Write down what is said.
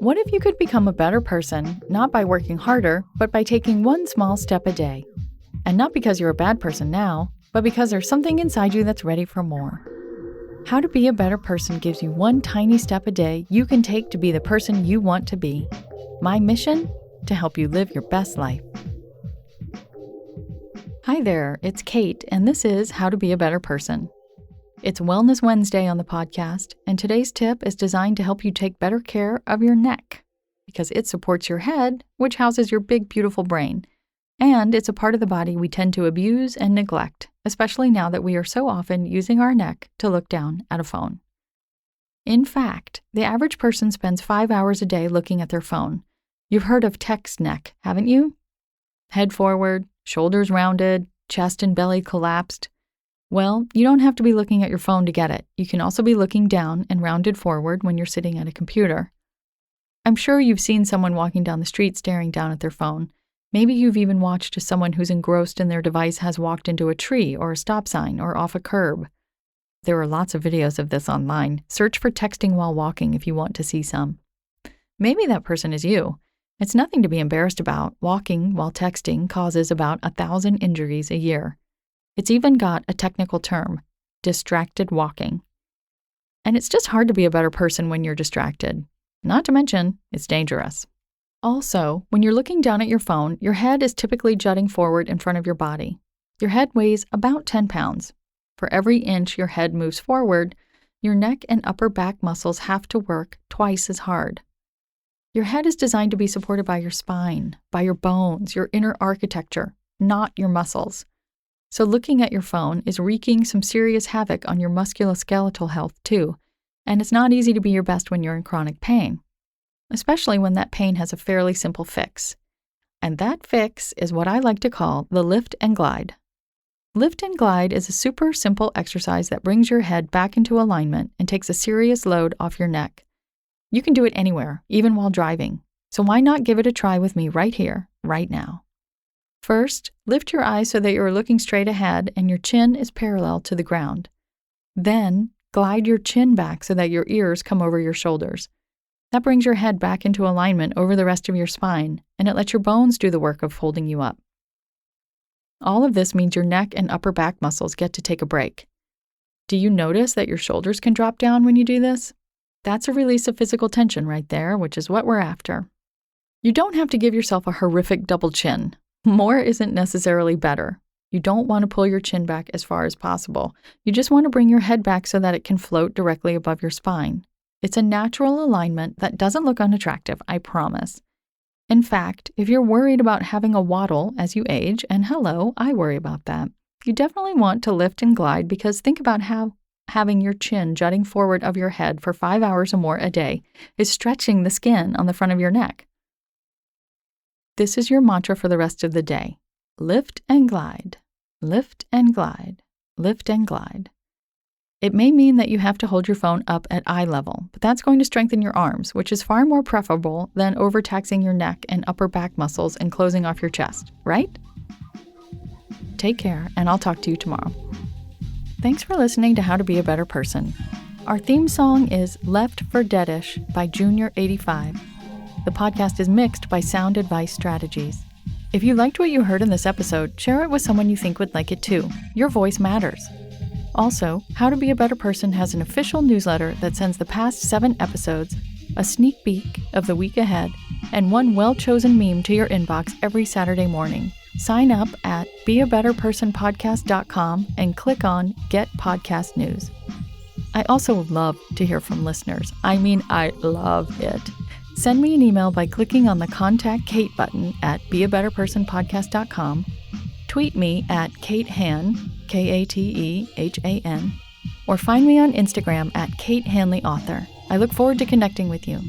What if you could become a better person, not by working harder, but by taking one small step a day? And not because you're a bad person now, but because there's something inside you that's ready for more. How to be a better person gives you one tiny step a day you can take to be the person you want to be. My mission? To help you live your best life. Hi there, it's Kate, and this is How to Be a Better Person. It's Wellness Wednesday on the podcast, and today's tip is designed to help you take better care of your neck, because it supports your head, which houses your big, beautiful brain. And it's a part of the body we tend to abuse and neglect, especially now that we are so often using our neck to look down at a phone. In fact, the average person spends 5 hours a day looking at their phone. You've heard of text neck, haven't you? Head forward, shoulders rounded, chest and belly collapsed. Well, you don't have to be looking at your phone to get it. You can also be looking down and rounded forward when you're sitting at a computer. I'm sure you've seen someone walking down the street staring down at their phone. Maybe you've even watched as someone who's engrossed in their device has walked into a tree or a stop sign or off a curb. There are lots of videos of this online. Search for texting while walking if you want to see some. Maybe that person is you. It's nothing to be embarrassed about. Walking while texting causes about 1,000 injuries a year. It's even got a technical term, distracted walking. And it's just hard to be a better person when you're distracted. Not to mention, it's dangerous. Also, when you're looking down at your phone, your head is typically jutting forward in front of your body. Your head weighs about 10 pounds. For every inch your head moves forward, your neck and upper back muscles have to work twice as hard. Your head is designed to be supported by your spine, by your bones, your inner architecture, not your muscles. So looking at your phone is wreaking some serious havoc on your musculoskeletal health too, and it's not easy to be your best when you're in chronic pain, especially when that pain has a fairly simple fix. And that fix is what I like to call the lift and glide. Lift and glide is a super simple exercise that brings your head back into alignment and takes a serious load off your neck. You can do it anywhere, even while driving. So why not give it a try with me right here, right now? First, lift your eyes so that you're looking straight ahead and your chin is parallel to the ground. Then, glide your chin back so that your ears come over your shoulders. That brings your head back into alignment over the rest of your spine, and it lets your bones do the work of holding you up. All of this means your neck and upper back muscles get to take a break. Do you notice that your shoulders can drop down when you do this? That's a release of physical tension right there, which is what we're after. You don't have to give yourself a horrific double chin. More isn't necessarily better. You don't want to pull your chin back as far as possible. You just want to bring your head back so that it can float directly above your spine. It's a natural alignment that doesn't look unattractive, I promise. In fact, if you're worried about having a waddle as you age, and hello, I worry about that, you definitely want to lift and glide because think about how having your chin jutting forward of your head for 5 hours or more a day is stretching the skin on the front of your neck. This is your mantra for the rest of the day. Lift and glide, lift and glide, lift and glide. It may mean that you have to hold your phone up at eye level, but that's going to strengthen your arms, which is far more preferable than overtaxing your neck and upper back muscles and closing off your chest, right? Take care, and I'll talk to you tomorrow. Thanks for listening to How to Be a Better Person. Our theme song is Left for Deadish by Junior85. The podcast is mixed by Sound Advice Strategies. If you liked what you heard in this episode, share it with someone you think would like it too. Your voice matters. Also, How to Be a Better Person has an official newsletter that sends the past 7 episodes, a sneak peek of the week ahead, and one well-chosen meme to your inbox every Saturday morning. Sign up at beabetterpersonpodcast.com and click on Get Podcast News. I also love to hear from listeners. I love it. Send me an email by clicking on the Contact Kate button at beabetterpersonpodcast.com, tweet me at KateHan, Katehan, or find me on Instagram at Kate Hanley Author. I look forward to connecting with you.